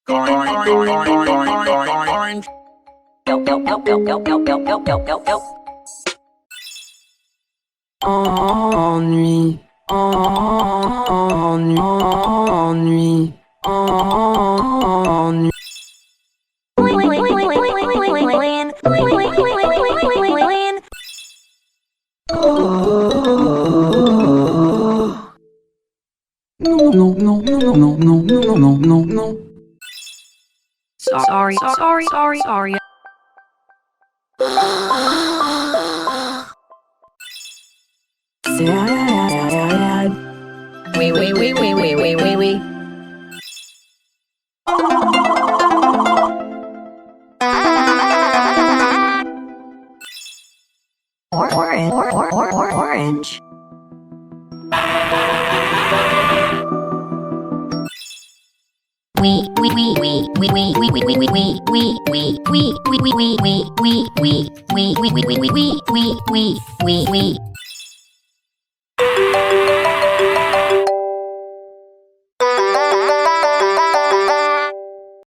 Orange. Ennui, ennui, ennui, ennui. No, no, no, no, no, no, no, no, no, no, no. Sorry. Sad. Wee. Orange. We.